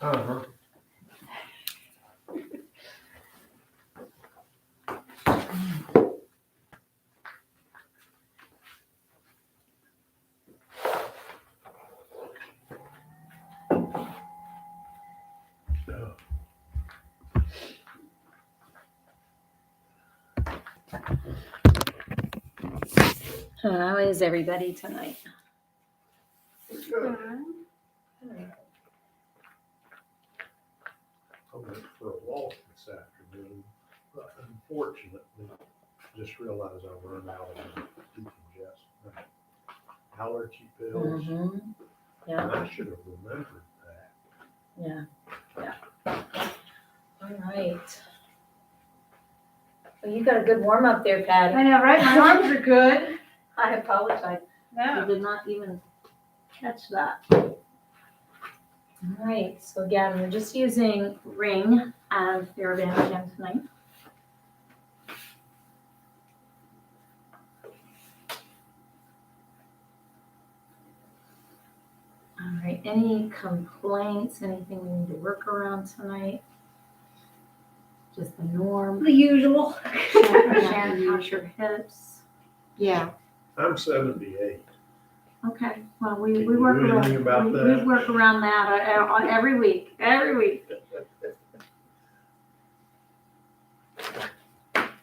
Uh-huh. How is everybody tonight? Good. I went for a walk this afternoon, but unfortunately, just realized I run out of decongest allergy pills, Mm-hmm. and Yeah, I should have remembered that. yeah. All right. Well, you got a good warm up there, Patty. I know, right? My arms are good. I apologize. I No. did not even catch that. All right. So again, we're just using ring and theraband again tonight. All right. Any complaints? Anything we need to work around tonight? Just the norm. The usual. Shannon, how's your hips? Yeah. I'm 78. Okay. Well, we Can you work do around anything about we that? work around that every week. Every week.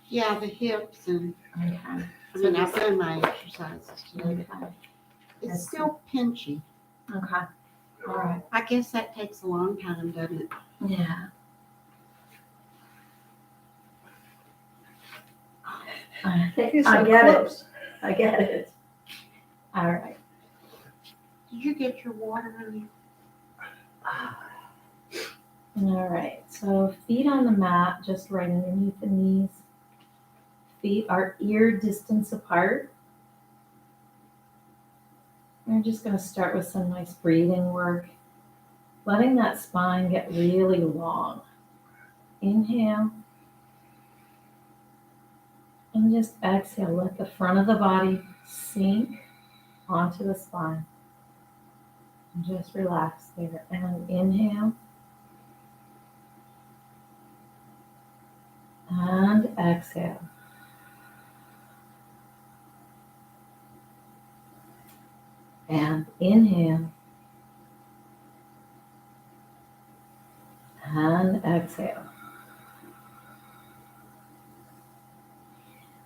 Yeah, the hips and, Okay. I mean, I've done my exercises today. Okay. It's still pinchy. Okay. All right. I guess that takes a long time, doesn't it? Yeah. I get it. I get it. All right. Did you get your water earlier? All right. So feet on the mat, just right underneath the knees. Feet are ear distance apart. We're just going to start with some nice breathing work, letting that spine get really long. Inhale. And just exhale. Let the front of the body sink onto the spine. And just relax there. And inhale. And exhale. And inhale. And exhale.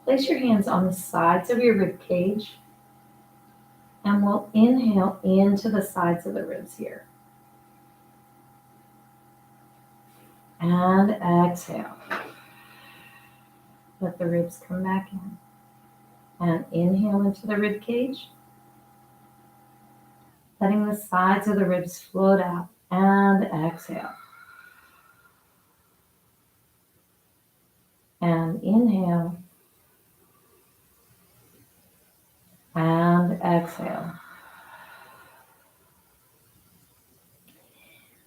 Place your hands on the sides of your rib cage. And we'll inhale into the sides of the ribs here. And exhale. Let the ribs come back in. And inhale into the rib cage. Letting the sides of the ribs float out. And exhale. And inhale. And exhale.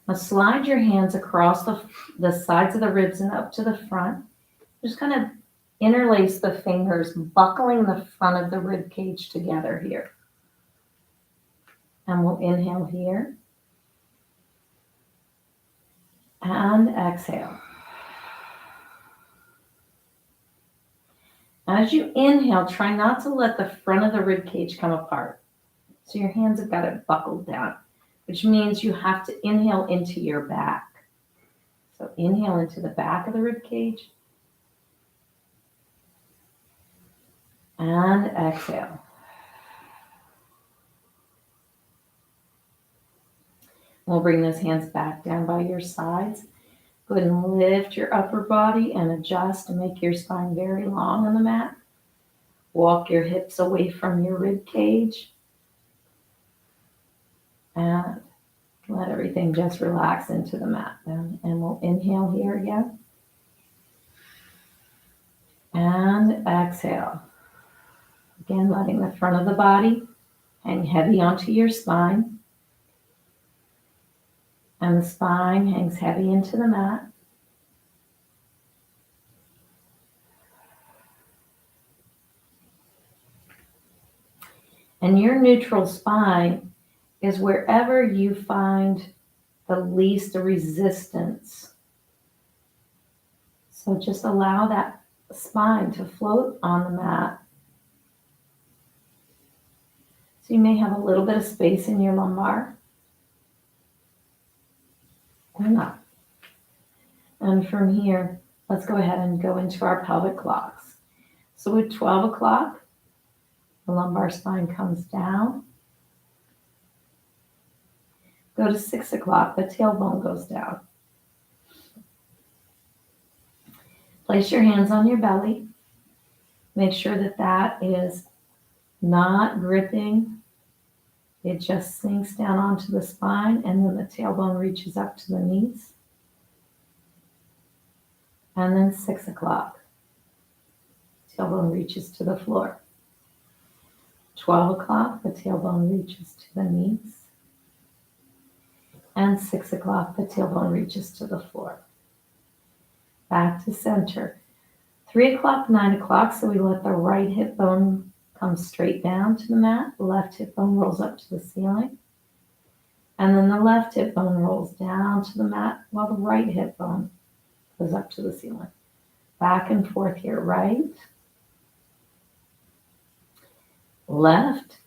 Now slide your hands across the sides of the ribs and up to the front. Just kind of interlace the fingers, buckling the front of the rib cage together here. And we'll inhale here. And exhale. As you inhale, try not to let the front of the rib cage come apart. So your hands have got it buckled down, which means you have to inhale into your back. So inhale into the back of the rib cage. And exhale. We'll bring those hands back down by your sides. Go ahead and lift your upper body and adjust and make your spine very long on the mat. Walk your hips away from your rib cage. And let everything just relax into the mat then. And we'll inhale here again. And exhale. Again, letting the front of the body hang heavy onto your spine. And the spine hangs heavy into the mat. And your neutral spine is wherever you find the least resistance. So just allow that spine to float on the mat. So you may have a little bit of space in your lumbar or not. And from here, let's go ahead and go into our pelvic clocks. So at 12 o'clock, the lumbar spine comes down. Go to 6 o'clock, the tailbone goes down. Place your hands on your belly. Make sure that that is not gripping. It just sinks down onto the spine, and then the tailbone reaches up to the knees. And then 6 o'clock, tailbone reaches to the floor. 12 o'clock, the tailbone reaches to the knees. And 6 o'clock, the tailbone reaches to the floor. Back to center. 3 o'clock, 9 o'clock, so we let the right hip bone come straight down to the mat. The left hip bone rolls up to the ceiling. And then the left hip bone rolls down to the mat while the right hip bone goes up to the ceiling. Back and forth here, right, left.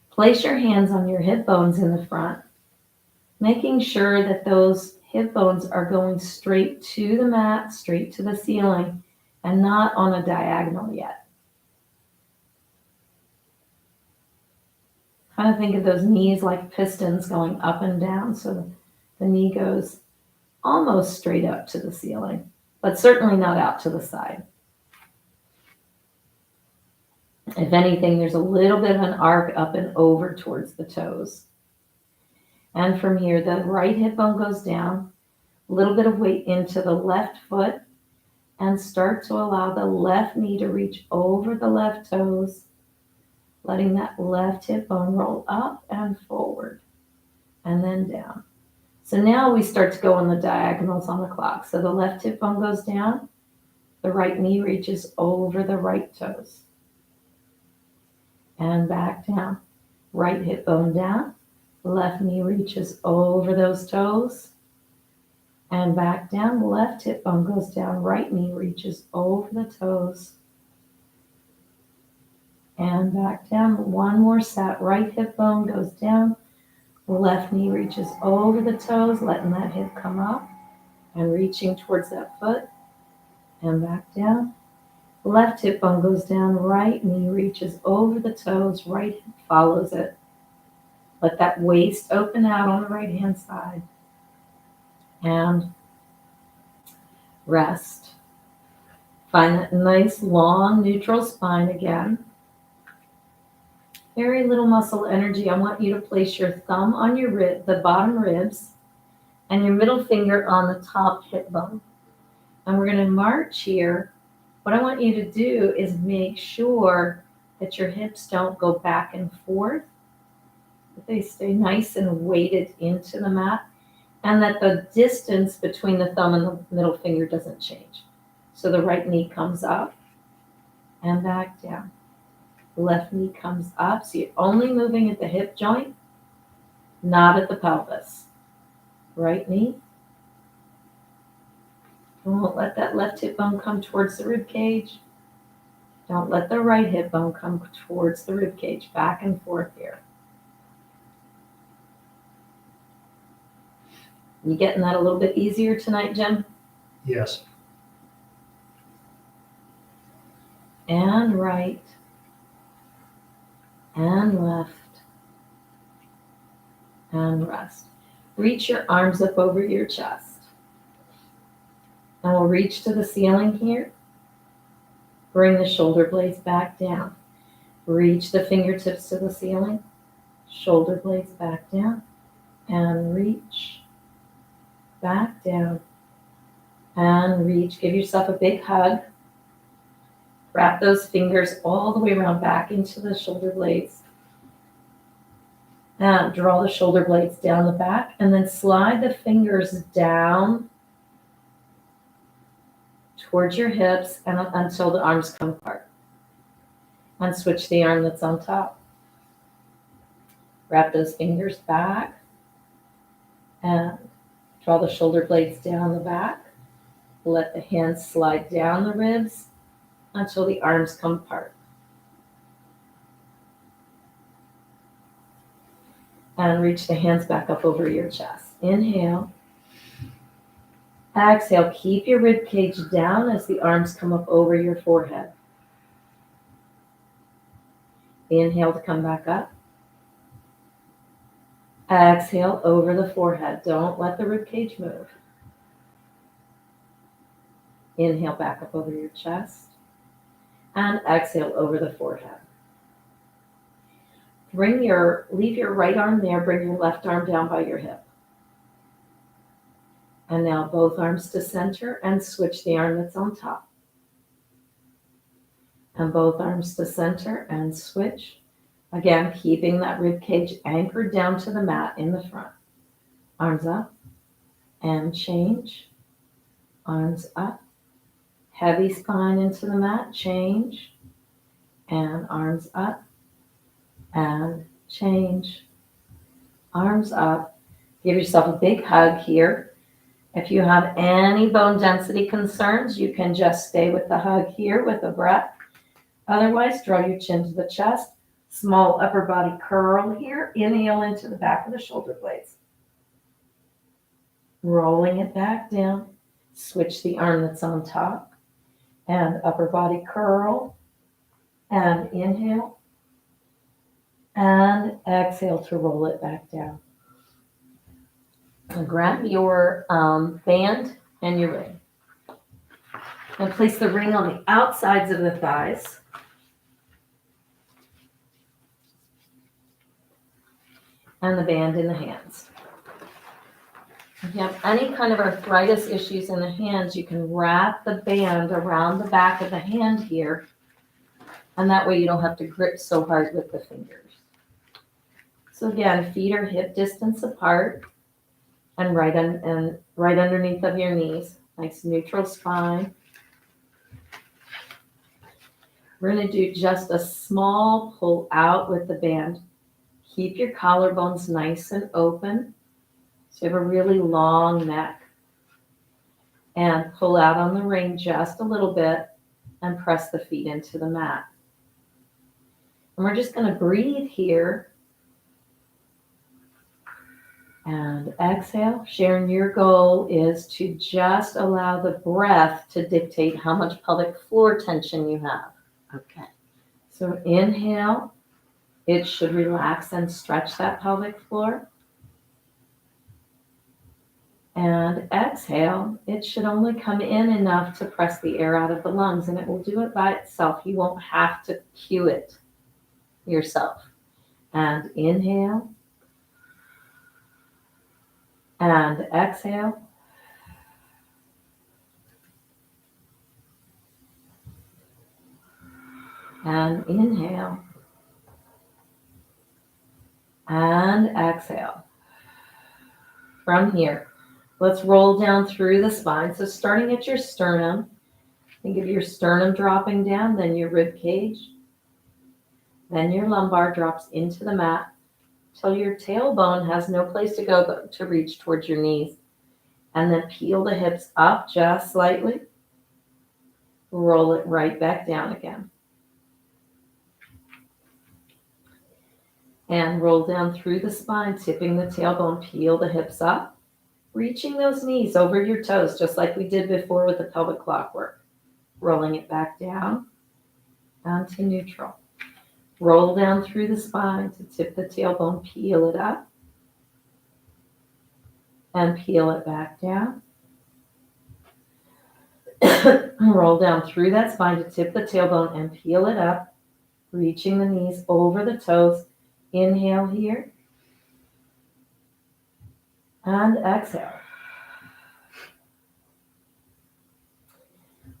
Place your hands on your hip bones in the front, making sure that those hip bones are going straight to the mat, straight to the ceiling, and not on a diagonal yet. Kind of think of those knees like pistons going up and down, so the knee goes almost straight up to the ceiling, but certainly not out to the side. If anything, there's a little bit of an arc up and over towards the toes. And from here, the right hip bone goes down, a little bit of weight into the left foot, and start to allow the left knee to reach over the left toes, letting that left hip bone roll up and forward, and then down. So now we start to go on the diagonals on the clock. So the left hip bone goes down, the right knee reaches over the right toes, and back down. Right hip bone down, left knee reaches over those toes, and back down. Left hip bone goes down, right knee reaches over the toes, and back down. One more set. Right hip bone goes down, left knee reaches over the toes, letting that hip come up and reaching towards that foot, and back down. Left hip bone goes down, right knee reaches over the toes, right hip follows it. Let that waist open out on the right hand side. And rest. Find that nice long neutral spine again. Very little muscle energy. I want you to place your thumb on your rib, the bottom ribs, and your middle finger on the top hip bone. And we're going to march here. What I want you to do is make sure that your hips don't go back and forth, that they stay nice and weighted into the mat, and that the distance between the thumb and the middle finger doesn't change. So the right knee comes up and back down. Left knee comes up, so you're only moving at the hip joint, not at the pelvis. Right knee. Don't let that left hip bone come towards the rib cage. Don't let the right hip bone come towards the rib cage. Back and forth here. You getting that a little bit easier tonight, Jim? Yes. And right. And left. And rest. Reach your arms up over your chest. And we'll reach to the ceiling here. Bring the shoulder blades back down. Reach the fingertips to the ceiling. Shoulder blades back down. And reach. Back down. And reach. Give yourself a big hug. Wrap those fingers all the way around back into the shoulder blades. And draw the shoulder blades down the back. And then slide the fingers down towards your hips and until the arms come apart. And switch the arm that's on top. Wrap those fingers back. And draw the shoulder blades down the back. Let the hands slide down the ribs until the arms come apart. And reach the hands back up over your chest. Inhale. Exhale. Keep your rib cage down as the arms come up over your forehead. Inhale to come back up. Exhale over the forehead. Don't let the rib cage move. Inhale back up over your chest. And exhale over the forehead. Leave your right arm there. Bring your left arm down by your hip. And now both arms to center and switch the arm that's on top. And both arms to center and switch. Again, keeping that rib cage anchored down to the mat in the front. Arms up and change. Arms up. Heavy spine into the mat, change. And arms up and change. Arms up. Give yourself a big hug here. If you have any bone density concerns, you can just stay with the hug here with a breath. Otherwise, draw your chin to the chest. Small upper body curl here. Inhale into the back of the shoulder blades. Rolling it back down. Switch the arm that's on top. And upper body curl. And inhale. And exhale to roll it back down. And grab your band and your ring. And place the ring on the outsides of the thighs. And the band in the hands. If you have any kind of arthritis issues in the hands, you can wrap the band around the back of the hand here. And that way you don't have to grip so hard with the fingers. So again, feet are hip distance apart. And right underneath of your knees. Nice neutral spine. We're going to do just a small pull out with the band. Keep your collarbones nice and open. So you have a really long neck. And pull out on the ring just a little bit and press the feet into the mat. And we're just going to breathe here. And exhale. Sharon, your goal is to just allow the breath to dictate how much pelvic floor tension you have. Okay. So inhale. It should relax and stretch that pelvic floor. And exhale. It should only come in enough to press the air out of the lungs, and it will do it by itself. You won't have to cue it yourself. And inhale. And exhale. And inhale. And exhale. From here, let's roll down through the spine. So starting at your sternum, think of your sternum dropping down, then your rib cage, then your lumbar drops into the mat till your tailbone has no place to go but to reach towards your knees. And then peel the hips up just slightly. Roll it right back down again. And roll down through the spine, tipping the tailbone, peel the hips up, reaching those knees over your toes, just like we did before with the pelvic clockwork. Rolling it back down to neutral. Roll down through the spine to tip the tailbone, peel it up, and peel it back down. Roll down through that spine to tip the tailbone and peel it up, reaching the knees over the toes. Inhale here. And exhale.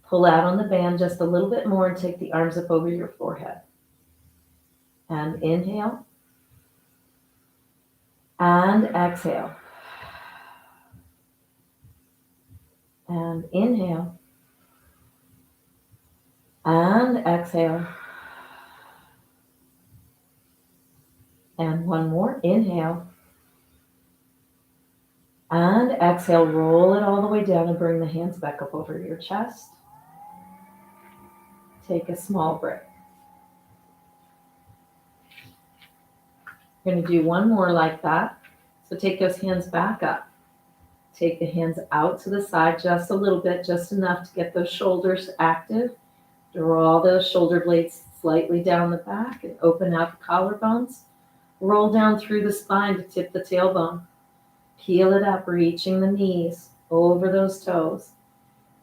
Pull out on the band just a little bit more and take the arms up over your forehead. And inhale. And exhale. And inhale. And exhale. And one more. Inhale. And exhale, roll it all the way down and bring the hands back up over your chest. Take a small break. We're going to do one more like that. So take those hands back up. Take the hands out to the side just a little bit, just enough to get those shoulders active. Draw those shoulder blades slightly down the back and open out the collarbones. Roll down through the spine to tip the tailbone. Peel it up, reaching the knees over those toes.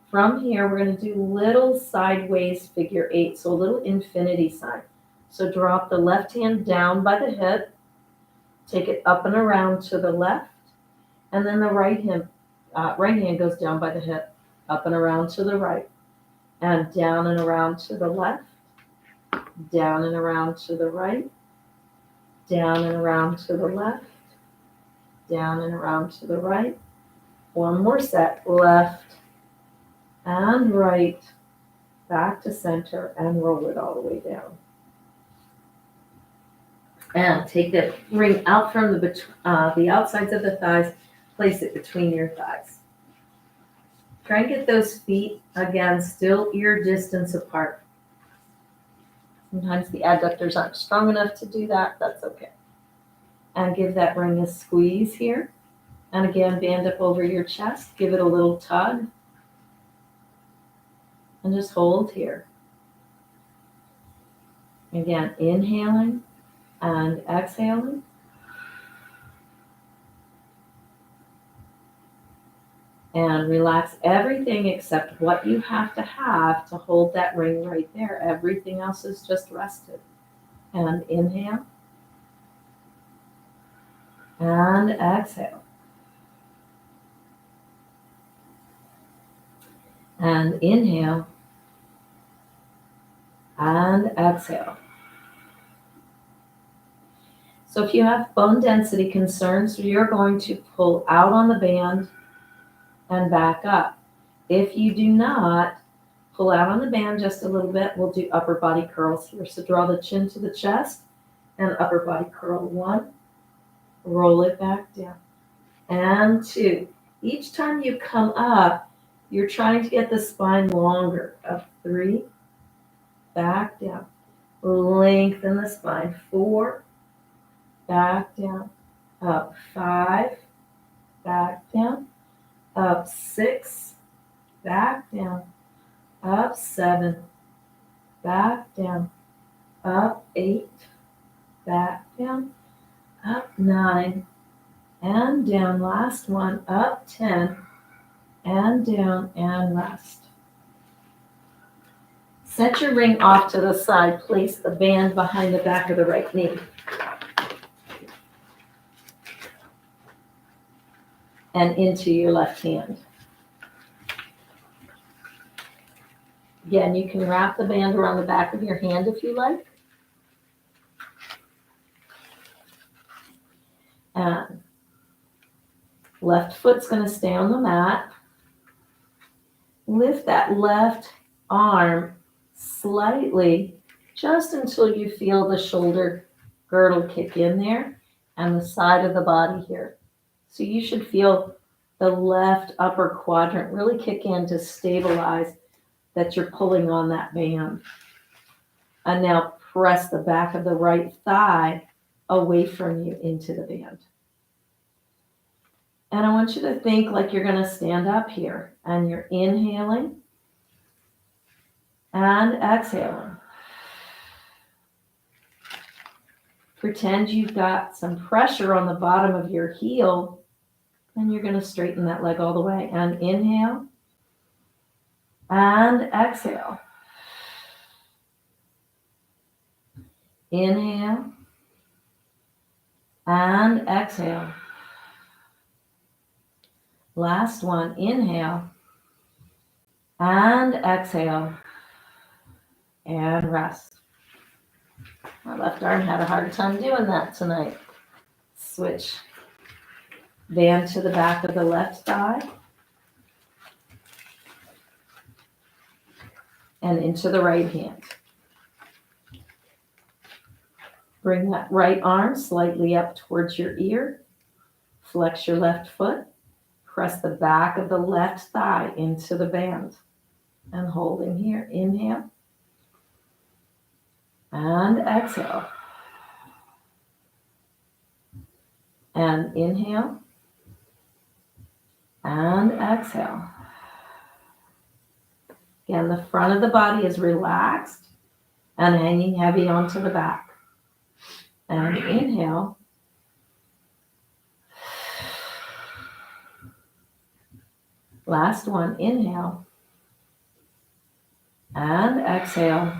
From here, we're going to do little sideways figure eight, so a little infinity sign. So drop the left hand down by the hip, take it up and around to the left, and then the right hand goes down by the hip, up and around to the right, and down and around to the left, down and around to the right, down and around to the left, down and around to the right. One more set, left and right, back to center, and roll it all the way down. And take the ring out from the outsides of the thighs, place it between your thighs. Try and get those feet, again, still ear distance apart. Sometimes the adductors aren't strong enough to do that, that's okay. And give that ring a squeeze here. And again, band up over your chest, give it a little tug. And just hold here. Again, inhaling and exhaling. And relax everything except what you have to hold that ring right there. Everything else is just rested. And inhale. And exhale. And inhale. And exhale. So if you have bone density concerns, you're going to pull out on the band and back up. If you do not, pull out on the band just a little bit. We'll do upper body curls here. So draw the chin to the chest and upper body curl. 1, roll it back down, and 2. Each time you come up, you're trying to get the spine longer. Up 3, back down, lengthen the spine. 4, back down, up 5, back down, up 6, back down, up 7, back down, up 8, back down, up 9, and down. Last one, up 10, and down, and rest. Set your ring off to the side. Place the band behind the back of the right knee. And into your left hand. Again, you can wrap the band around the back of your hand if you like. And left foot's going to stay on the mat. Lift that left arm slightly just until you feel the shoulder girdle kick in there and the side of the body here. So you should feel the left upper quadrant really kick in to stabilize that you're pulling on that band. And now press the back of the right thigh away from you into the band. And I want you to think like you're going to stand up here and you're inhaling and exhaling. Pretend you've got some pressure on the bottom of your heel, and you're going to straighten that leg all the way. And inhale and exhale. Inhale and exhale. Last one, inhale and exhale and rest. My left arm had a hard time doing that tonight. Switch. Band to the back of the left thigh. And into the right hand. Bring that right arm slightly up towards your ear. Flex your left foot. press the back of the left thigh into the band and holding here. Inhale and exhale. And inhale and exhale. Again, the front of the body is relaxed and hanging heavy onto the back. And inhale. Last one, inhale. And exhale.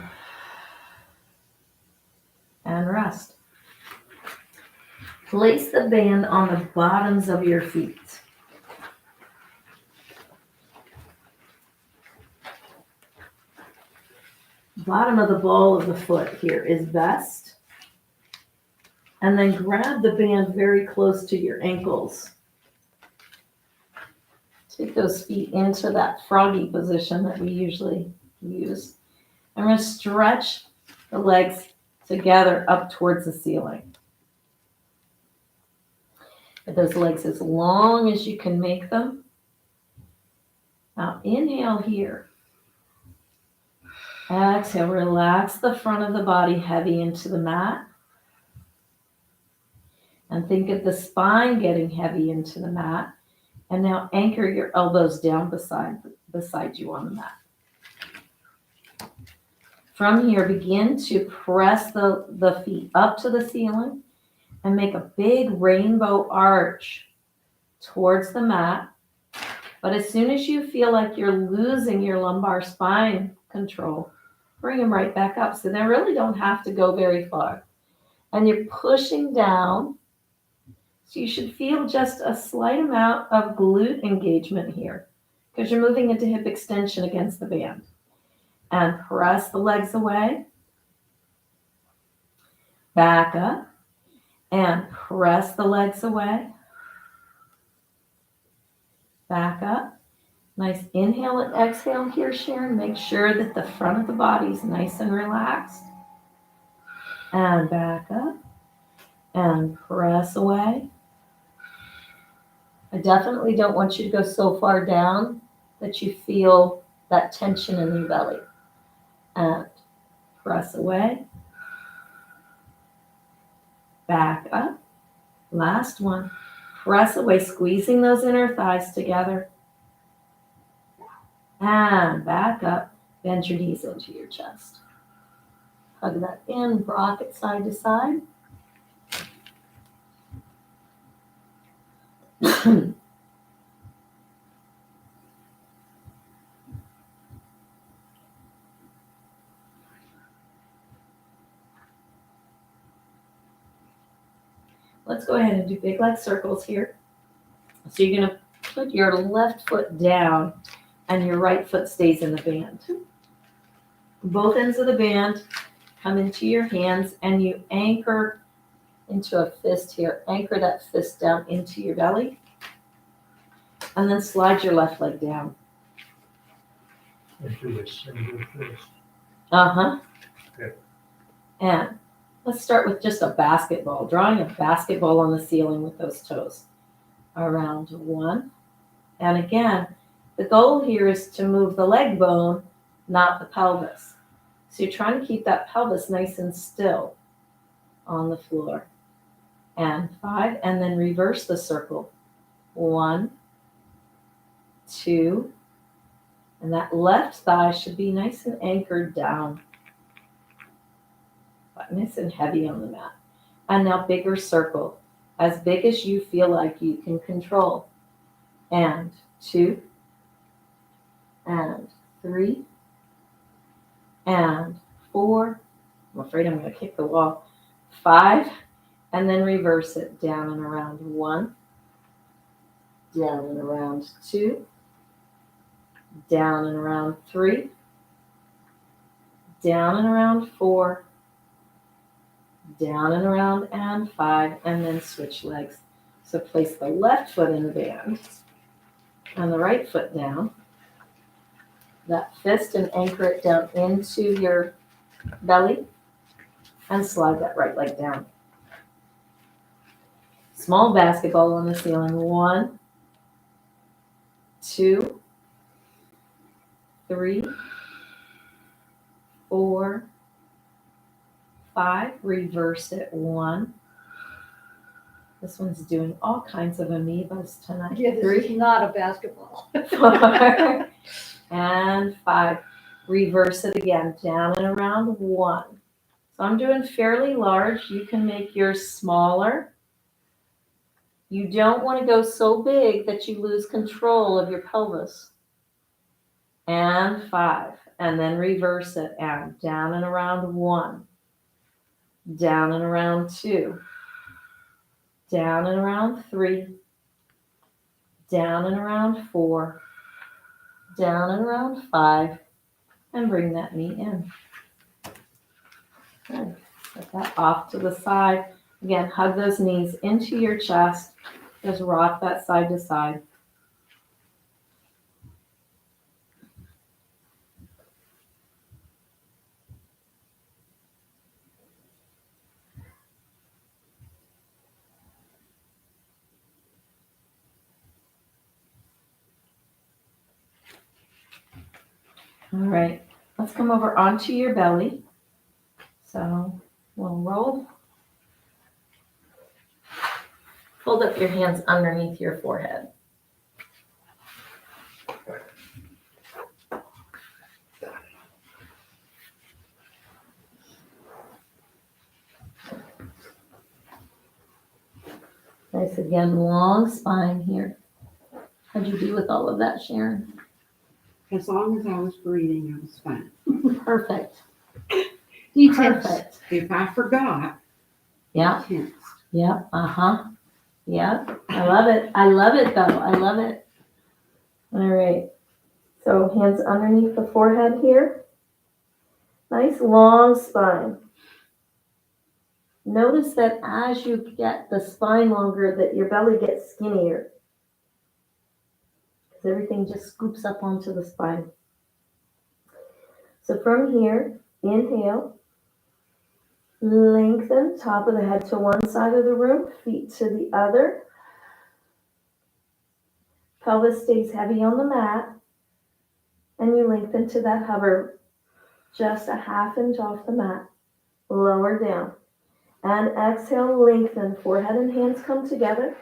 And rest. Place the band on the bottoms of your feet. Bottom of the ball of the foot here is best. And then grab the band very close to your ankles. Take those feet into that froggy position that we usually use. I'm going to stretch the legs together up towards the ceiling. Get those legs as long as you can make them. Now inhale here. Exhale, relax the front of the body heavy into the mat. And think of the spine getting heavy into the mat. And now anchor your elbows down beside you on the mat. From here, begin to press the feet up to the ceiling and make a big rainbow arch towards the mat. But as soon as you feel like you're losing your lumbar spine control, bring them right back up. So they really don't have to go very far. And you're pushing down. So you should feel just a slight amount of glute engagement here because you're moving into hip extension against the band. And press the legs away. Back up. And press the legs away. Back up. Nice inhale and exhale here, Sharon. Make sure that the front of the body is nice and relaxed. And back up. And press away. I definitely don't want you to go so far down that you feel that tension in your belly. And press away. Back up. Last one. Press away, squeezing those inner thighs together. And back up. Bend your knees into your chest. Hug that in, rock it side to side. Let's go ahead and do big leg circles here. So you're going to put your left foot down and your right foot stays in the band. Both ends of the band come into your hands and you anchor into a fist here. Anchor that fist down into your belly. And then slide your left leg down. Into a single fist. Uh-huh. Okay. And let's start with just a basketball. Drawing a basketball on the ceiling with those toes. Around one. And again, the goal here is to move the leg bone, not the pelvis. So you're trying to keep that pelvis nice and still on the floor. And 5, and then reverse the circle. 1, 2, and that left thigh should be nice and anchored down. But nice and heavy on the mat. And now bigger circle, as big as you feel like you can control. And 2, and 3, and 4. I'm afraid I'm going to kick the wall. 5, and then reverse it down and around 1, down and around 2, down and around 3, down and around 4, down and around and 5, and then switch legs. So place the left foot in the band and the right foot down. That fist and anchor it down into your belly and slide that right leg down. Small basketball on the ceiling. 1, 2, 3, 4, 5. Reverse it. 1. This one's doing all kinds of amoebas tonight. Yeah, this 3, is not a basketball. 4, and 5. Reverse it again, down and around. 1. So I'm doing fairly large. You can make yours smaller. You don't want to go so big that you lose control of your pelvis. And 5. And then reverse it, and down and around. 1. Down and around. 2. Down and around. 3. Down and around. 4. Down and around. 5. And bring that knee in. Good. Set that off to the side. Again, hug those knees into your chest. Just rock that side to side. All right, let's come over onto your belly. So we'll roll. Hold up your hands underneath your forehead. Nice again, long spine here. How'd you do with all of that, Sharon? As long as I was breathing, I was fine. Perfect. Details. Perfect. If I forgot, Yeah. tense. Yep. Yep. I love it. I love it though. I love it. All right. So hands underneath the forehead here. Nice long spine. Notice that as you get the spine longer, that your belly gets skinnier. Because everything just scoops up onto the spine. So from here, inhale. Lengthen top of the head to one side of the room, feet to the other. Pelvis stays heavy on the mat. And you lengthen to that hover, just a ½ inch off the mat. Lower down. And exhale, lengthen. Forehead and hands come together.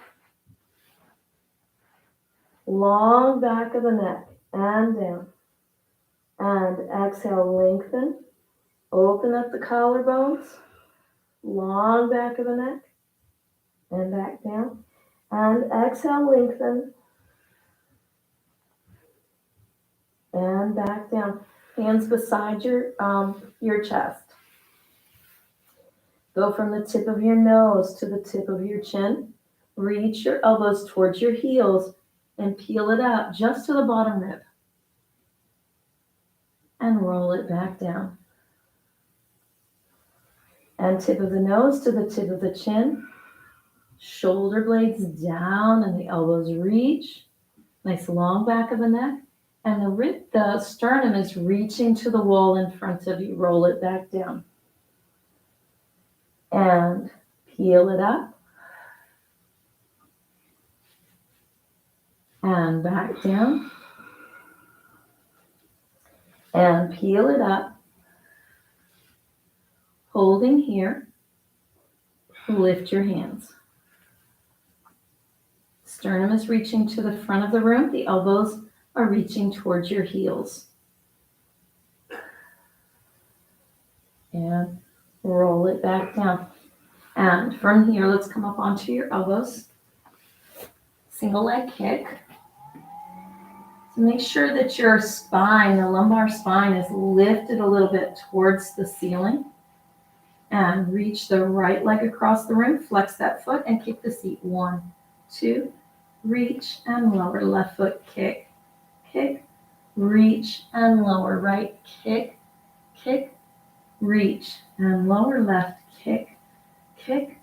Long back of the neck and down. And exhale, lengthen. Open up the collarbones. Long back of the neck and back down. And exhale, lengthen. And back down. Hands beside your chest. Go from the tip of your nose to the tip of your chin. Reach your elbows towards your heels and peel it out just to the bottom rib. And roll it back down. And tip of the nose to the tip of the chin. Shoulder blades down and the elbows reach. Nice long back of the neck. And the sternum is reaching to the wall in front of you. Roll it back down. And peel it up. And back down. And peel it up. Holding here. Lift your hands. Sternum is reaching to the front of the room. The elbows are reaching towards your heels. And roll it back down. And from here, let's come up onto your elbows. Single leg kick. So make sure that your spine, the lumbar spine, is lifted a little bit towards the ceiling. And reach the right leg across the room. Flex that foot and kick the seat. 1, 2, reach and lower. Left foot kick, kick, reach and lower. Right kick, kick, reach and lower. Left kick, kick,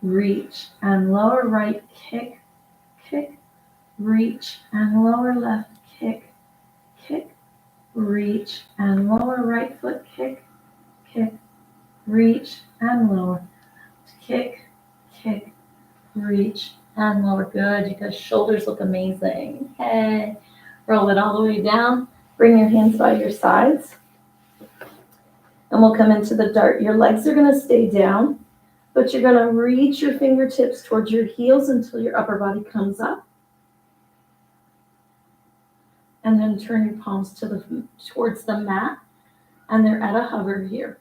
reach and lower. Right kick, kick, reach and lower. Left kick, kick, reach and lower. Right foot kick, kick, reach and lower. Kick, reach and lower. Good. You guys' shoulders look amazing. Hey. Roll it all the way down. Bring your hands by your sides. And we'll come into the dart. Your legs are going to stay down, but you're going to reach your fingertips towards your heels until your upper body comes up. And then turn your palms towards the mat. And they're at a hover here.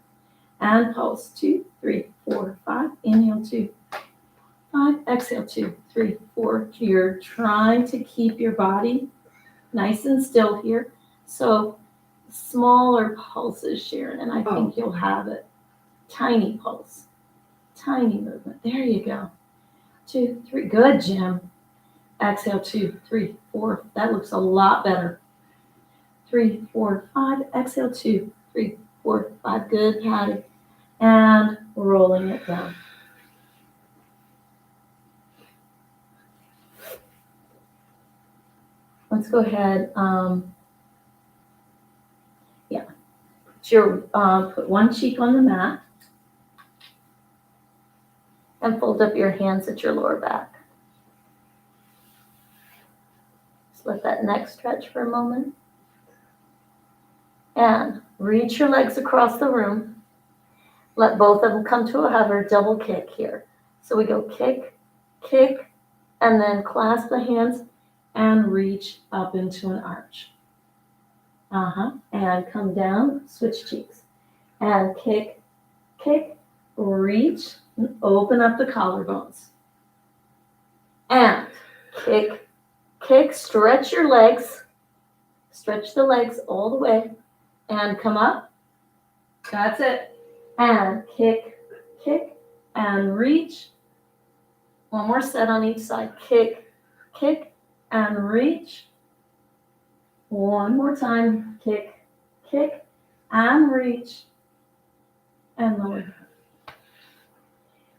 And pulse. 2, 3, 4, 5. Inhale, 2, 5. Exhale, 2, 3, 4. You're trying to keep your body nice and still here. So smaller pulses, Sharon, and I think you'll have it. Tiny pulse. Tiny movement. There you go. 2, 3. Good, Jim. Exhale, 2, 3, 4. That looks a lot better. 3, 4, 5. Exhale, 2, 3, 4, 5. Good, Patty. And rolling it down. Let's go ahead. Put one cheek on the mat and fold up your hands at your lower back. Just let that neck stretch for a moment. And reach your legs across the room. Let both of them come to a hover, double kick here. So we go kick, kick, and then clasp the hands and reach up into an arch. And come down, switch cheeks. And kick, kick, reach, and open up the collarbones. And kick, kick, stretch your legs. Stretch the legs all the way. And come up. That's it. And kick, kick, and reach. One more set on each side. Kick, kick, and reach. One more time. Kick, kick, and reach. And lower.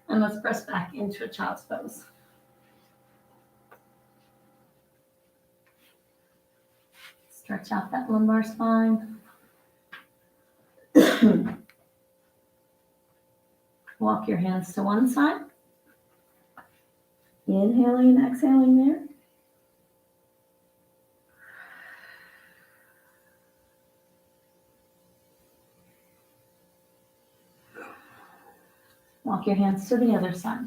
And let's press back into a child's pose. Stretch out that lumbar spine. Walk your hands to one side. Inhaling and exhaling there. Walk your hands to the other side.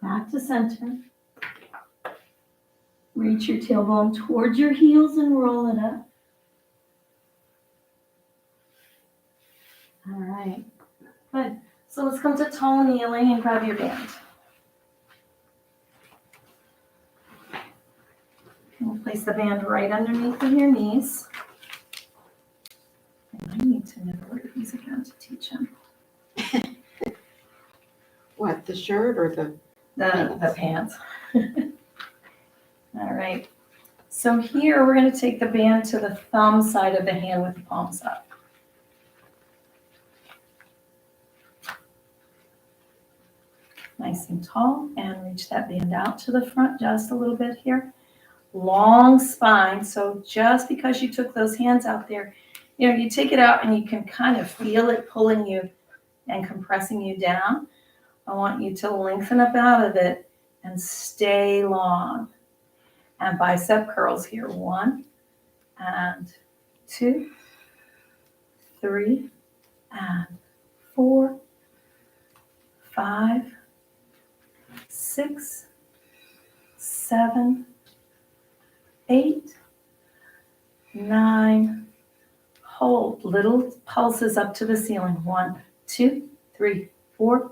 Back to center. Reach your tailbone towards your heels and roll it up. All right, good. So let's come to toe kneeling and grab your band. We'll place the band right underneath of your knees. And I need to know where he's again to teach him. What, the shirt or the pants? All right. So here we're going to take the band to the thumb side of the hand with the palms up. Nice and tall, and reach that band out to the front just a little bit here. Long spine, so just because you took those hands out there, you take it out and you can kind of feel it pulling you and compressing you down. I want you to lengthen up out of it and stay long. And bicep curls here. 1 and 2, 3 and 4, 5, 6, 7, 8, 9. Hold. Little pulses up to the ceiling. 1, 2, 3, 4,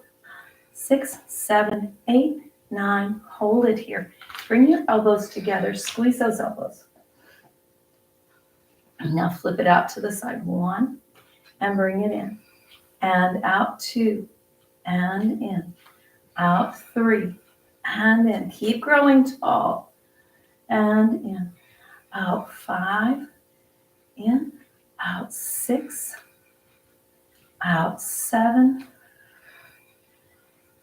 6, 7, 8, 9. Hold it here. Bring your elbows together. Squeeze those elbows. Now flip it out to the side. 1 and bring it in. And out 2 and in. Out 3 and in. Keep growing tall. And in. Out 5. In. Out 6. Out 7.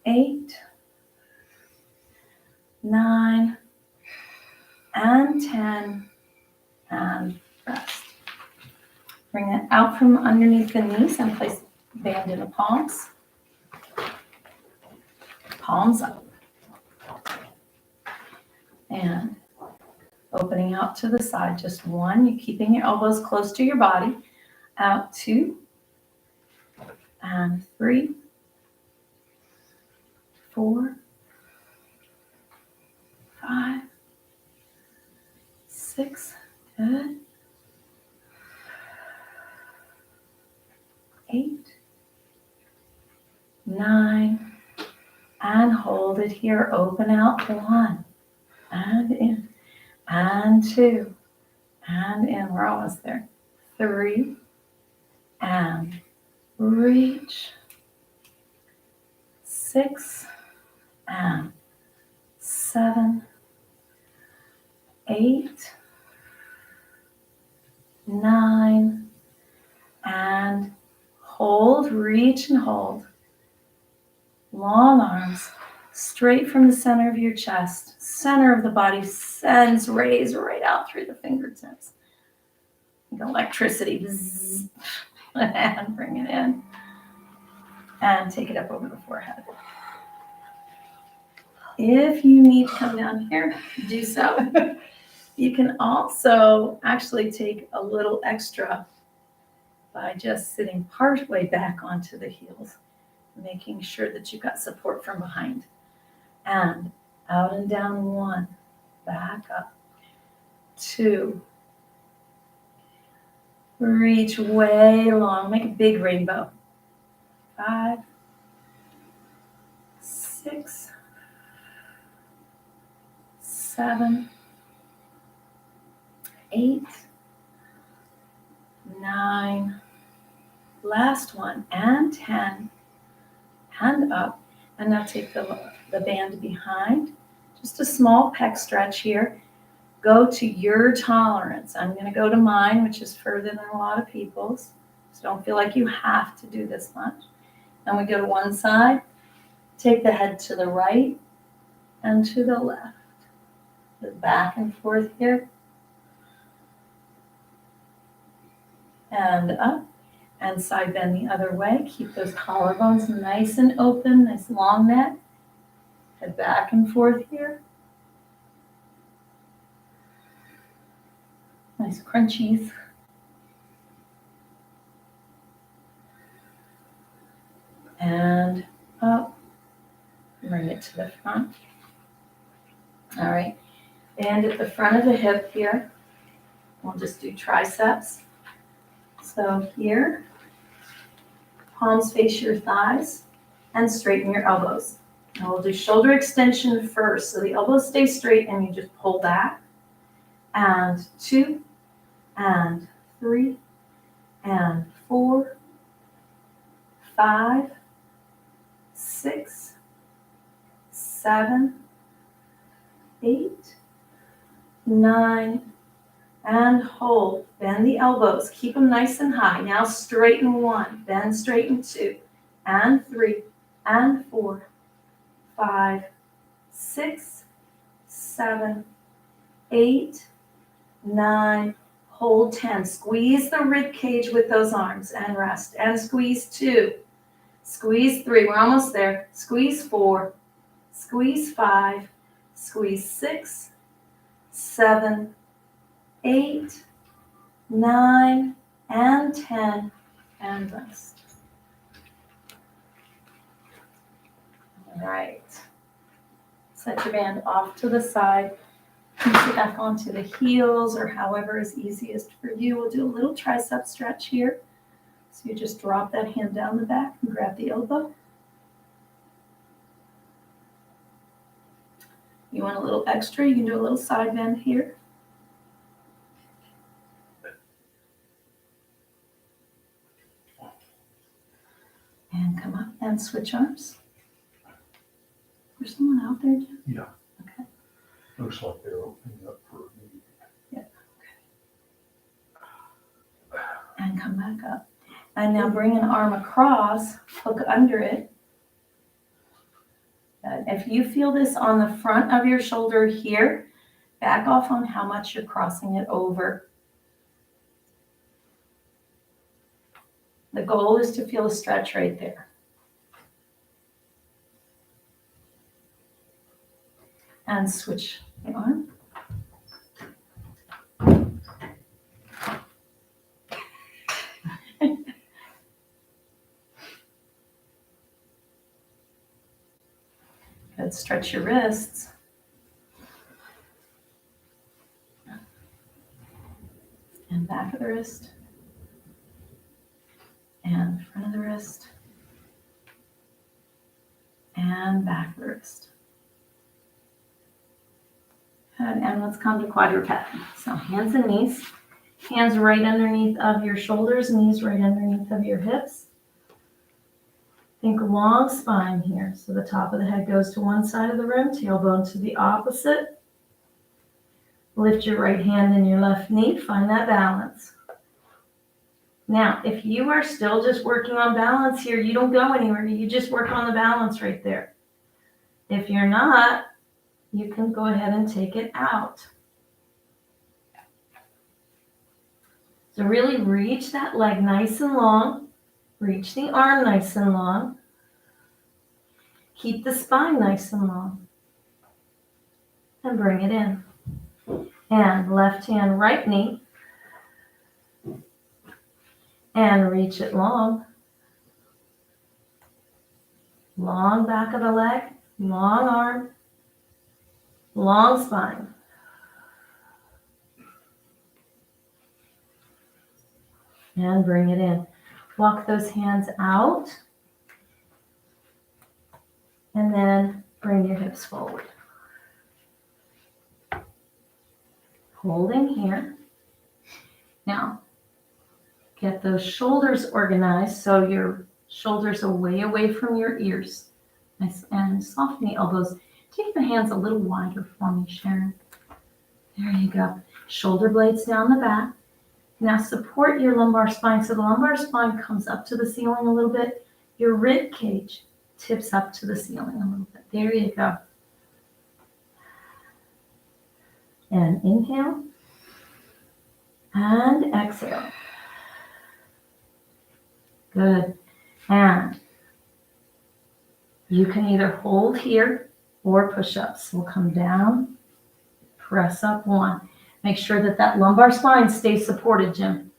8. 9 and 10 and rest. Bring it out from underneath the knees and place the band in the palms. Palms up. And opening out to the side, just one. You're keeping your elbows close to your body. Out 2 and 3, 4, 5, 6, good. 8, 9, and hold it here. Open out 1 and in, and 2 and in. We're almost there. 3 and reach. 6 and 7, 8, 9, and hold, reach and hold. Long arms straight from the center of your chest, center of the body, sends rays right out through the fingertips. Like electricity. Bzzz. And bring it in. And take it up over the forehead. If you need to come down here, do so. You can also actually take a little extra by just sitting part way back onto the heels, making sure that you've got support from behind. And out and down 1, back up 2, reach way long, make a big rainbow. 5, 6, 7, 8, 9, last one, and 10, and up. And now take the band behind, just a small pec stretch here. Go to your tolerance. I'm going to go to mine, which is further than a lot of people's. So don't feel like you have to do this much. And we go to one side, take the head to the right and to the left. Back and forth here. And up. And side bend the other way. Keep those collarbones nice and open, nice long neck. Head back and forth here. Nice crunchies. And up. Bring it to the front. All right. Band at the front of the hip here. We'll just do triceps. So here, palms face your thighs and straighten your elbows. And we'll do shoulder extension first. So the elbows stay straight and you just pull back. And 2, and 3, and 4, 5, 6, 7, 8, 9, and hold. Bend the elbows. Keep them nice and high. Now straighten 1, bend straighten 2, and 3, and 4, 5, 6, 7, 8, 9, hold 10. Squeeze the rib cage with those arms and rest. And squeeze 2, squeeze 3, we're almost there. Squeeze 4, squeeze 5, squeeze 6, 7, 8, 9, and 10, and rest. All right. Set your band off to the side. Push it back onto the heels or however is easiest for you. We'll do a little tricep stretch here. So you just drop that hand down the back and grab the elbow. You want a little extra, you can do a little side bend here. And come up and switch arms. There's someone out there, Jim? Yeah. Okay. Looks like they're opening up for a meeting. Yeah. Okay. And come back up. And now bring an arm across, hook under it. And if you feel this on the front of your shoulder here, back off on how much you're crossing it over. The goal is to feel a stretch right there. And switch the arm. Good, stretch your wrists. And back of the wrist. And front of the wrist. And back of the wrist. Good, and let's come to quadruped. So hands and knees. Hands right underneath of your shoulders, knees right underneath of your hips. Think long spine here. So the top of the head goes to one side of the room, tailbone to the opposite. Lift your right hand and your left knee, find that balance. Now, if you are still just working on balance here, you don't go anywhere. You just work on the balance right there. If you're not, you can go ahead and take it out. So really reach that leg nice and long. Reach the arm nice and long. Keep the spine nice and long. And bring it in. And left hand, right knee. And reach it long. Long back of the leg, long arm, long spine. And bring it in. Walk those hands out. And then bring your hips forward. Holding here. Now, get those shoulders organized so your shoulders are way away from your ears. Nice, and soften the elbows. Take the hands a little wider for me, Sharon. There you go. Shoulder blades down the back. Now support your lumbar spine. So the lumbar spine comes up to the ceiling a little bit. Your rib cage tips up to the ceiling a little bit. There you go. And inhale. And exhale. Good. And you can either hold here or push ups. We'll come down, press up one. Make sure that that lumbar spine stays supported, Jim.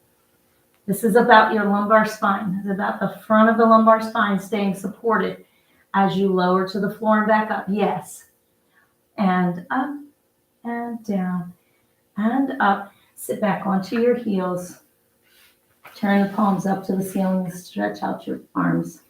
This is about your lumbar spine. It's about the front of the lumbar spine staying supported as you lower to the floor and back up. Yes. And up and down and up. Sit back onto your heels. Turn the palms up to the ceiling and stretch out your arms.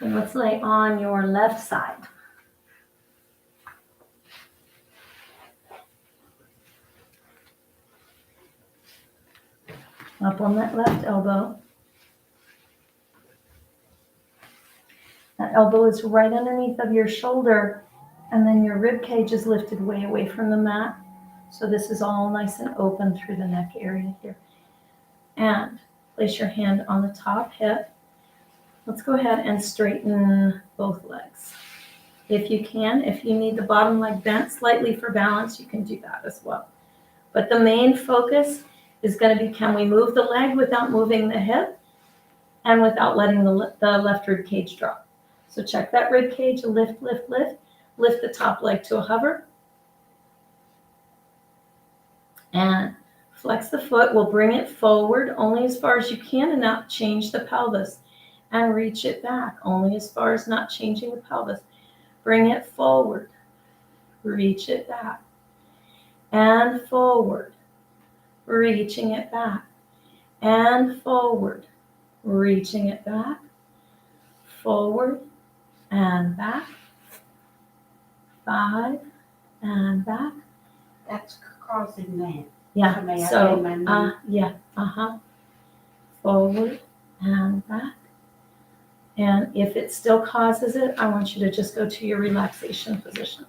And let's lay on your left side. Up on that left elbow. That elbow is right underneath of your shoulder, and then your rib cage is lifted way away from the mat. So this is all nice and open through the neck area here. And place your hand on the top hip. Let's go ahead and straighten both legs. If you can, if you need the bottom leg bent slightly for balance, you can do that as well. But the main focus is going to be, can we move the leg without moving the hip and without letting the left rib cage drop? So check that rib cage, lift, lift, lift. Lift the top leg to a hover. And flex the foot. We'll bring it forward only as far as you can and not change the pelvis. And reach it back only as far as not changing the pelvis. Bring it forward. Reach it back. And forward. Reaching it back. And forward. Reaching it back. Forward and back. 5 and back. That's causing that. Yeah. So may I So, bend my knee? yeah. Forward and back. And if it still causes it, I want you to just go to your relaxation position.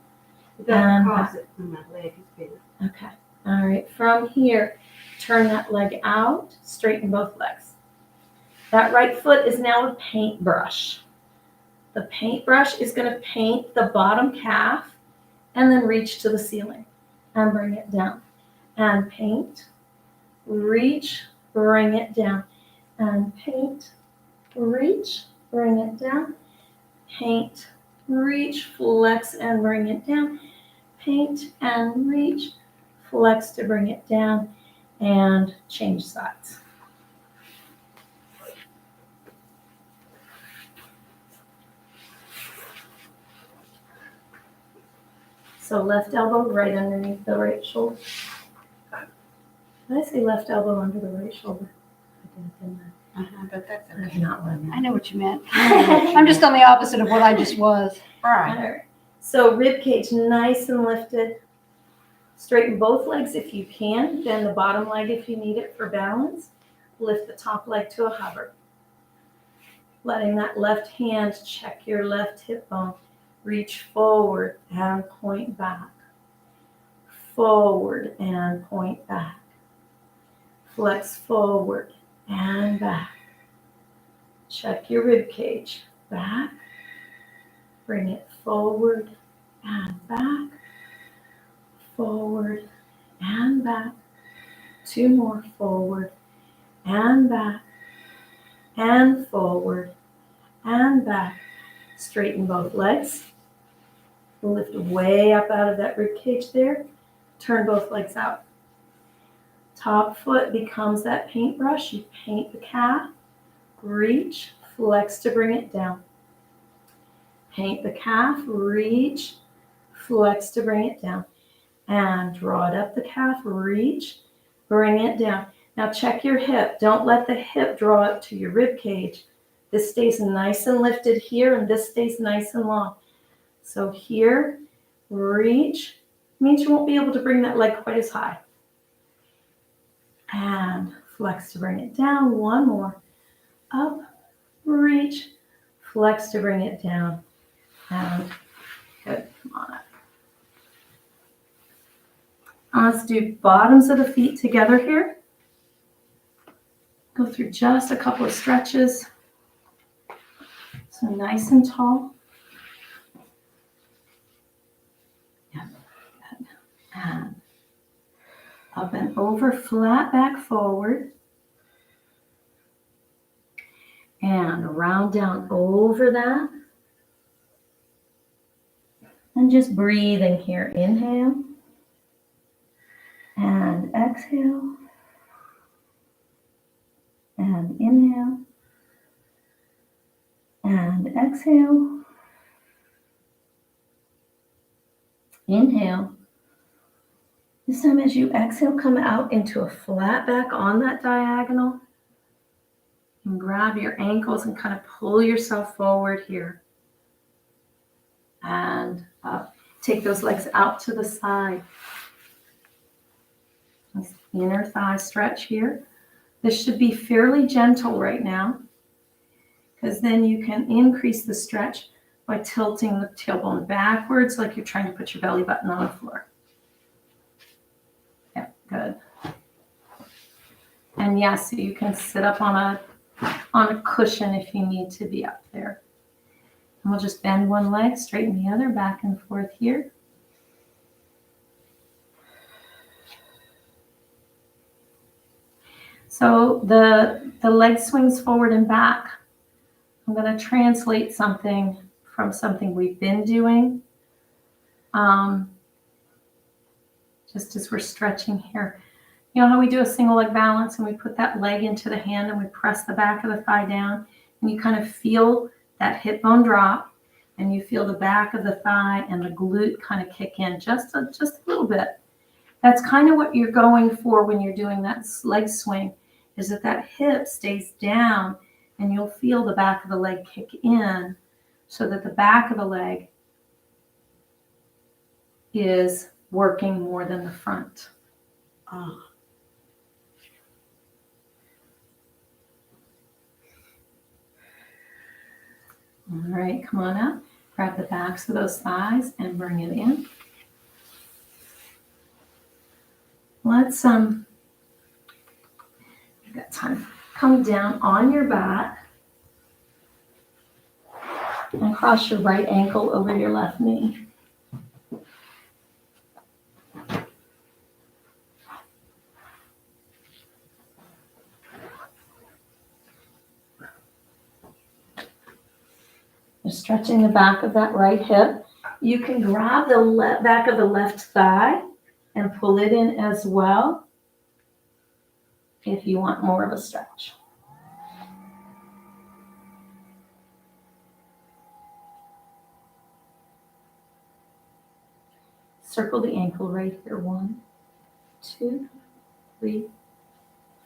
It doesn't and cause it when my leg is bent. Okay. All right, from here, turn that leg out, straighten both legs. That right foot is now a paintbrush. The paintbrush is going to paint the bottom calf and then reach to the ceiling and bring it down. And paint, reach, bring it down. And paint, reach, bring it down. Paint, reach, flex, and bring it down. Paint and reach, flex to bring it down, and change sides. So left elbow right underneath the right shoulder. Did I say left elbow under the right shoulder? I did, didn't I? But that's That's not what I meant. I know what you meant. I'm just on the opposite of what I just was. right. All right. So rib cage nice and lifted. Straighten both legs if you can. Bend the bottom leg if you need it for balance. Lift the top leg to a hover. Letting that left hand check your left hip bone. Reach forward and point back. Forward and point back. Flex forward and back. Check your rib cage. Back. Bring it forward and back. Forward and back. 2 more. Forward and back. And forward and back. Straighten both legs. Lift way up out of that rib cage there. Turn both legs out. Top foot becomes that paintbrush. You paint the calf. Reach, flex to bring it down. Paint the calf, reach, flex to bring it down. And draw it up the calf, reach, bring it down. Now check your hip. Don't let the hip draw up to your rib cage. This stays nice and lifted here, and this stays nice and long. So here, reach, means you won't be able to bring that leg quite as high. And flex to bring it down. 1 more. Up, reach, flex to bring it down. And good, come on up. Let's do bottoms of the feet together here. Go through just a couple of stretches. So nice and tall. Yep. And up and over, flat back forward. And round down over that. And just breathing here. Inhale. And exhale. And inhale. And exhale. Inhale. This time as you exhale, come out into a flat back on that diagonal. And grab your ankles and kind of pull yourself forward here. And up. Take those legs out to the side. Nice inner thigh stretch here. This should be fairly gentle right now, because then you can increase the stretch by tilting the tailbone backwards like you're trying to put your belly button on the floor. Yep, good. And yes, you can sit up on a cushion if you need to be up there. And we'll just bend one leg, straighten the other, back and forth here. So the leg swings forward and back. I'm going to translate something from something we've been doing. Just as we're stretching here. You know how we do a single leg balance and we put that leg into the hand and we press the back of the thigh down and you kind of feel that hip bone drop and you feel the back of the thigh and the glute kind of kick in just a little bit. That's kind of what you're going for when you're doing that leg swing, is that hip stays down and you'll feel the back of the leg kick in so that the back of the leg is working more than the front. Oh. All right, come on up. Grab the backs of those thighs and bring it in. let's, we've got time. Come down on your back and cross your right ankle over your left knee. You're stretching the back of that right hip. You can grab the back of the left thigh and pull it in as well if you want more of a stretch. Circle the ankle right here. 1, 2, 3,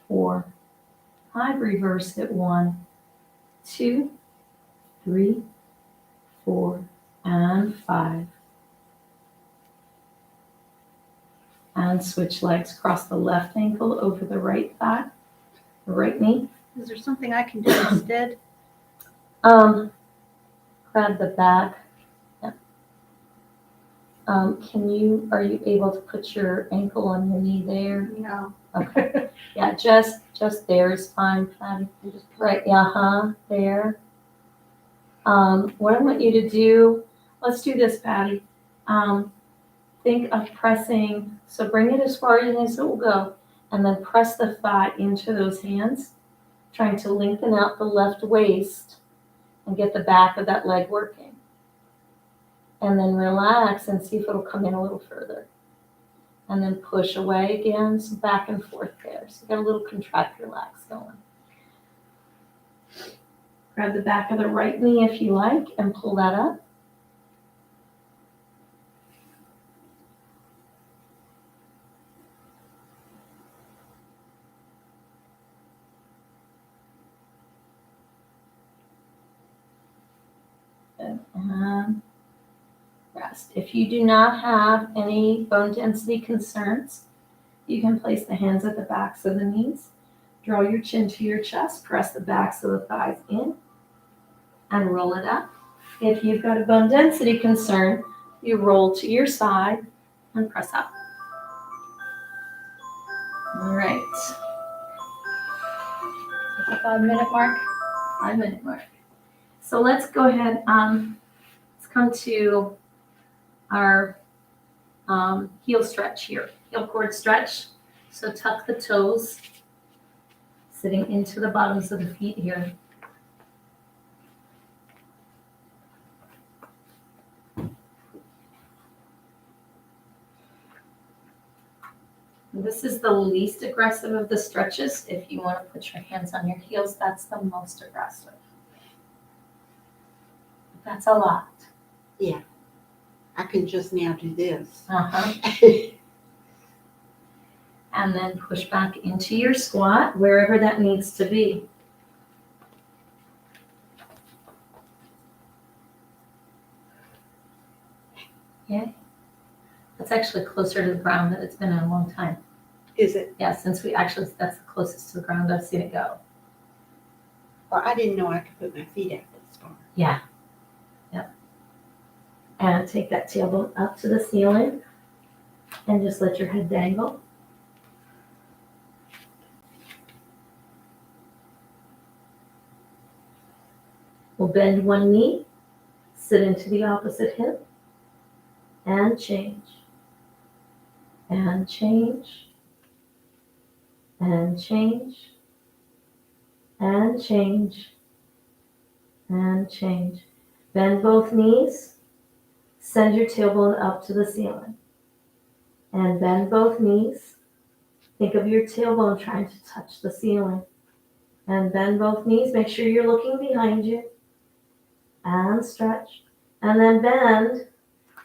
4, 5. Reverse it. 1, 2, 3, 4, and 5. And switch legs. Cross the left ankle over the right thigh, the right knee. Is there something I can do instead? Grab the back. Yeah. Are you able to put your ankle on your knee there? No. Okay. Yeah, just there is fine, Patty. Right, there. What I want you to do, let's do this, Patty. Think of pressing, so bring it as far in as it will go, and then press the thigh into those hands, trying to lengthen out the left waist and get the back of that leg working. And then relax and see if it'll come in a little further. And then push away again, so back and forth there. So you got a little contract, relax going. Grab the back of the right knee if you like and pull that up. And rest. If you do not have any bone density concerns, you can place the hands at the backs of the knees. Draw your chin to your chest, press the backs of the thighs in, and roll it up. If you've got a bone density concern, you roll to your side and press up. All right. At the 5-minute mark? 5-minute mark. So let's go ahead, let's come to our heel stretch here, heel cord stretch. So tuck the toes, sitting into the bottoms of the feet here. This is the least aggressive of the stretches. If you want to put your hands on your heels, that's the most aggressive. That's a lot. Yeah. I can just now do this. And then push back into your squat, wherever that needs to be. Okay. That's actually closer to the ground than it's been in a long time. Is it? Yeah, that's the closest to the ground I've seen it go. Well, I didn't know I could put my feet out this far. Yeah. Yep. And take that tailbone up to the ceiling and just let your head dangle. We'll bend one knee, sit into the opposite hip, and change. And change. And change. And change. And change. Bend both knees. Send your tailbone up to the ceiling. And bend both knees. Think of your tailbone trying to touch the ceiling. And bend both knees. Make sure you're looking behind you. And stretch. And then bend.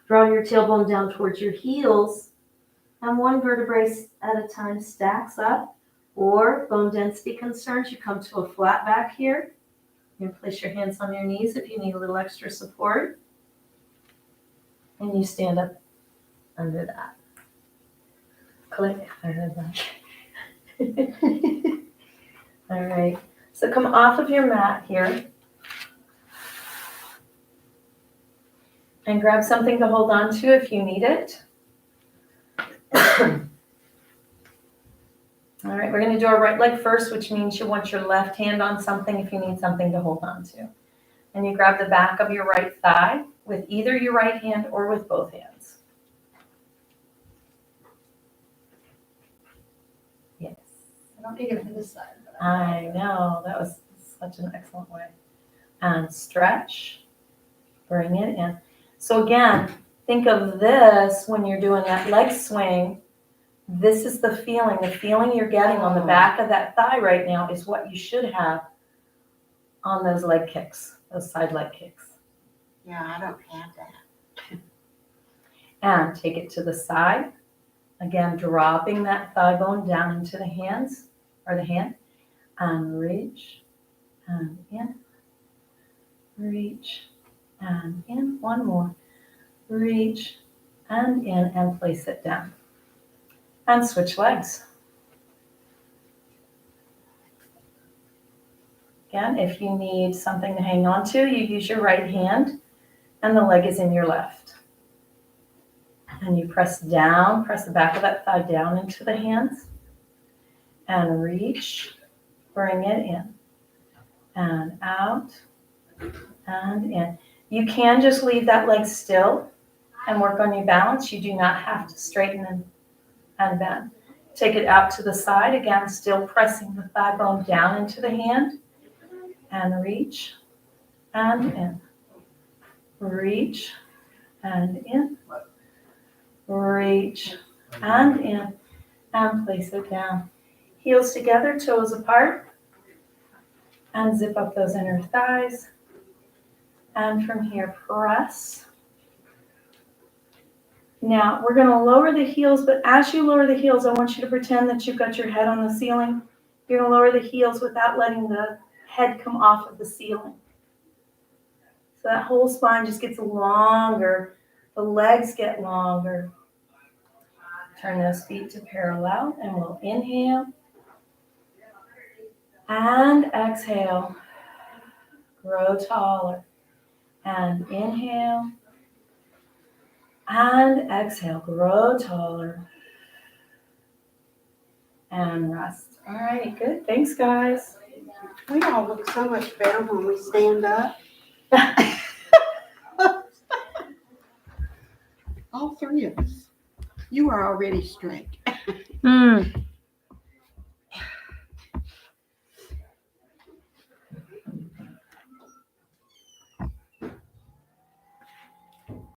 Draw your tailbone down towards your heels. And one vertebrae at a time stacks up. Or bone density concerns, you come to a flat back here. You can place your hands on your knees if you need a little extra support. And you stand up under that. Click. I heard that. All right. So come off of your mat here. And grab something to hold on to if you need it. All right, we're gonna do our right leg first, which means you want your left hand on something if you need something to hold on to. And you grab the back of your right thigh with either your right hand or with both hands. Yes. I don't need it for this side. But I know, that was such an excellent way. And stretch, bring it in. So again, think of this when you're doing that leg swing. This is the feeling you're getting on the back of that thigh right now is what you should have on those leg kicks, those side leg kicks. Yeah, I don't have that. And take it to the side. Again, dropping that thigh bone down into the hands, or the hand, and reach, and in, reach, and in. One more. Reach, and in, and place it down. And switch legs. Again, if you need something to hang on to, you use your right hand, and the leg is in your left. And you press down, press the back of that thigh down into the hands, and reach, bring it in, and out, and in. You can just leave that leg still and work on your balance. You do not have to straighten and bend. Take it out to the side, again, still pressing the thigh bone down into the hand, and reach, and in. Reach, and in. Reach, and in, and place it down. Heels together, toes apart, and zip up those inner thighs. And from here, press. Now, we're gonna lower the heels, but as you lower the heels, I want you to pretend that you've got your head on the ceiling. You're gonna lower the heels without letting the head come off of the ceiling. So that whole spine just gets longer. The legs get longer. Turn those feet to parallel, and we'll inhale and exhale. Grow taller. And inhale and exhale. Grow taller. And rest. All right, good. Thanks, guys. We all look so much better when we stand up. All three of us. You are already straight.